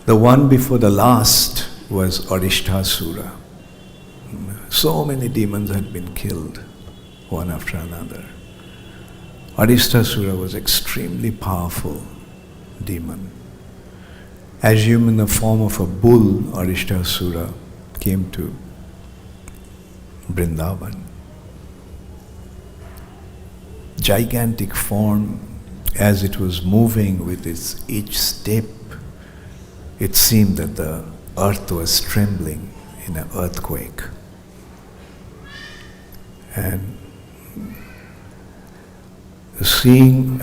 The one before the last was Arishtasura. So many demons had been killed, one after another. Arishtasura was extremely powerful demon. Assumed in the form of a bull, Arishtasura came to Vrindavan. Gigantic form, as it was moving with its each step, it seemed that the earth was trembling in an earthquake. And seeing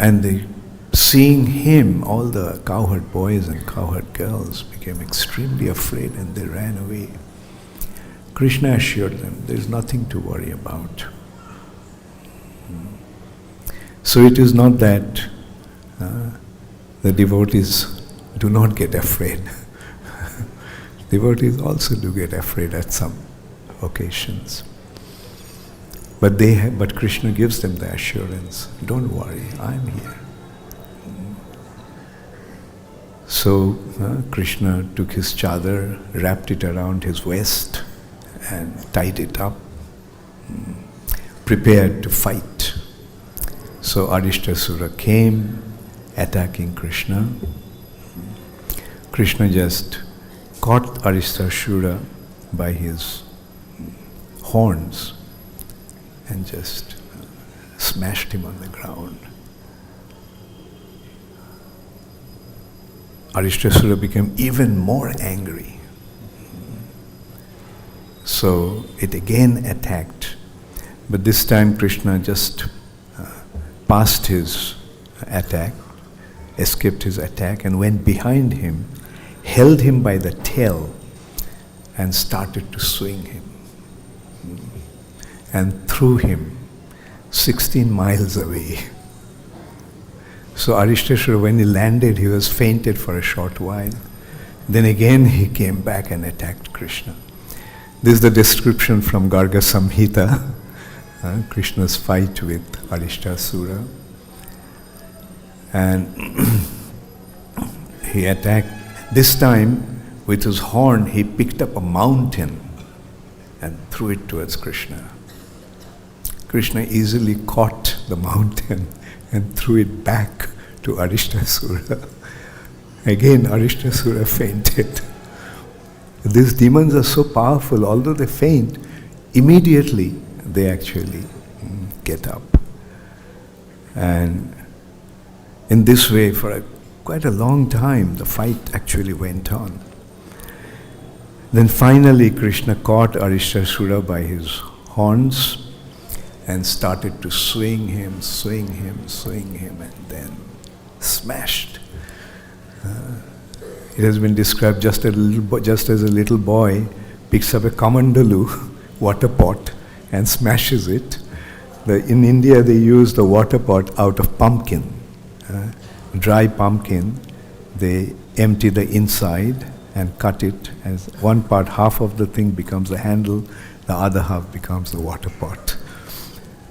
him, all the cowherd boys and cowherd girls became extremely afraid and they ran away. Krishna assured them, there is nothing to worry about. So it is not that the devotees do not get afraid. Devotees also do get afraid at some occasions. But Krishna gives them the assurance, don't worry, I'm here. So Krishna took his chadar, wrapped it around his waist and tied it up, prepared to fight. So Arishtasura came, attacking Krishna. Krishna just caught Arishtasura by his horns and just smashed him on the ground. Arishtasura became even more angry. So it again attacked. But this time Krishna just passed his attack, escaped his attack, and went behind him, held him by the tail, and started to swing him. And threw him 16 miles away. So Arishtasura, when he landed, he was fainted for a short while. Then again he came back and attacked Krishna. This is the description from Garga Samhita, Krishna's fight with Arishtasura. And he attacked. This time, with his horn, he picked up a mountain and threw it towards Krishna. Krishna easily caught the mountain and threw it back to Arishtasura. Again, Arishtasura fainted. These demons are so powerful, although they faint, immediately they actually get up. And in this way, for quite a long time, the fight actually went on. Then finally, Krishna caught Arishtasura by his horns and started to swing him, and then smashed. It has been described just as a little boy picks up a kamandalu, water pot, and smashes it. In India, they use the water pot out of pumpkin, dry pumpkin. They empty the inside and cut it as one part, half of the thing becomes the handle, the other half becomes the water pot.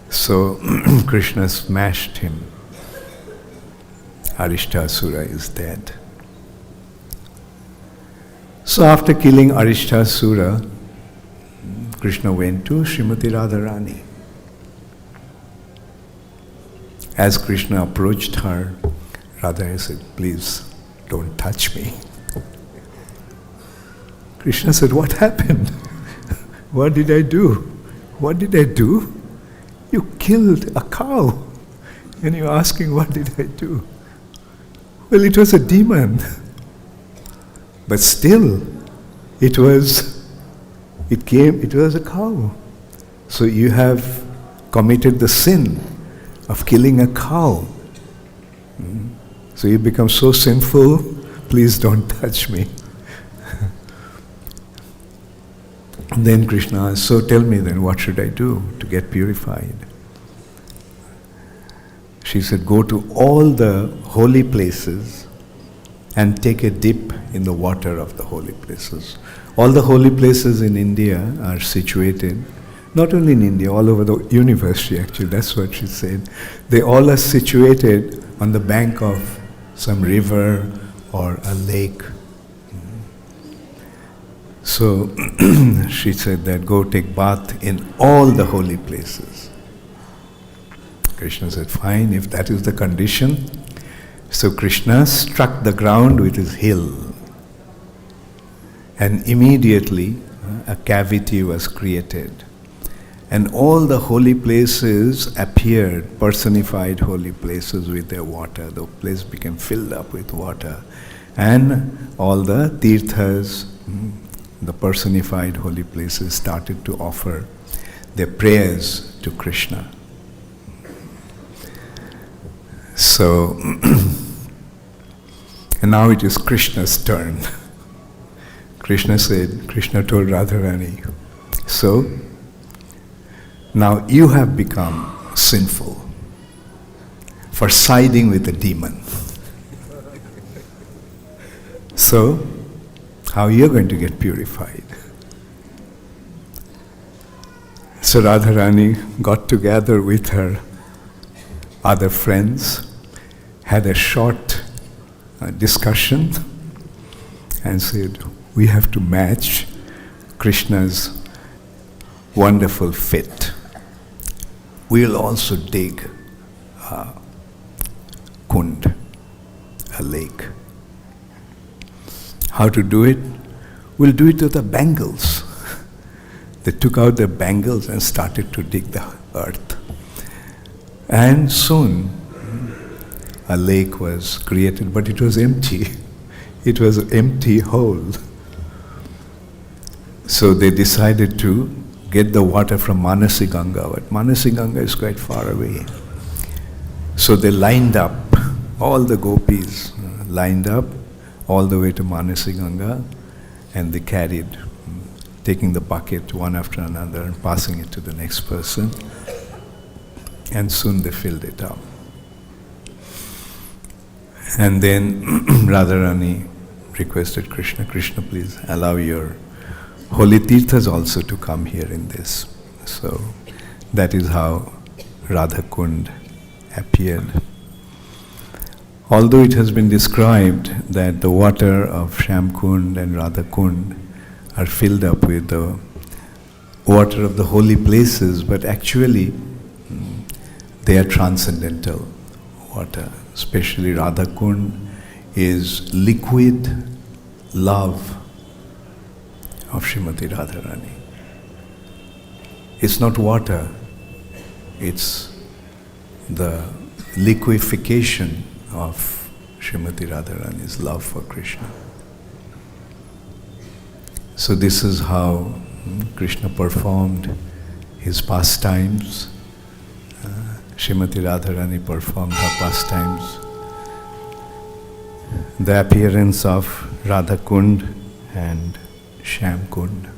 So Krishna smashed him. Arishtasura is dead. So after killing Arishtasura, Krishna went to Srimati Radharani. As Krishna approached her, Radharani said, please don't touch me. Krishna said, what happened? What did I do? What did I do? You killed a cow. And you're asking, what did I do? Well, it was a demon. But still, it was a cow. So you have committed the sin of killing a cow. So you become so sinful, please don't touch me. Then Krishna asked, so tell me then, what should I do to get purified? She said, go to all the holy places and take a dip in the water of the holy places. All the holy places in India are situated, not only in India, all over the universe, actually, that's what she said. They all are situated on the bank of some river or a lake. So she said that go take bath in all the holy places. Krishna said, fine, if that is the condition. So Krishna struck the ground with his heel. And immediately a cavity was created. And all the holy places appeared, personified holy places with their water. The place became filled up with water. And all the tirthas, the personified holy places, started to offer their prayers to Krishna. So, and now it is Krishna's turn. Krishna told Radharani, so, now you have become sinful for siding with the demon. So, how you're going to get purified? So Radharani got together with her other friends, had a short discussion, and said, we have to match Krishna's wonderful fit. We'll also dig a kund, a lake. How to do it? We'll do it with the bangles. They took out their bangles and started to dig the earth. And soon a lake was created, but it was empty. It was an empty hole. So they decided to get the water from Manasi Ganga, but Manasi Ganga is quite far away. So they lined up, all the gopis lined up all the way to Manasi Ganga, and they carried, taking the bucket one after another and passing it to the next person. And soon they filled it up. And then Radharani requested Krishna, Krishna, please allow your holy tirthas also to come here in this. So that is how Radha Kunda appeared. Although it has been described that the water of Shyam Kund and Radha Kund are filled up with the water of the holy places, but actually they are transcendental water. Especially Radha Kund is liquid love of Srimati Radharani. It's not water, it's the liquefaction of Srimati Radharani's love for Krishna. So this is how Krishna performed his pastimes. Srimati Radharani performed her pastimes. The appearance of Radha Kund and Shyam Kund.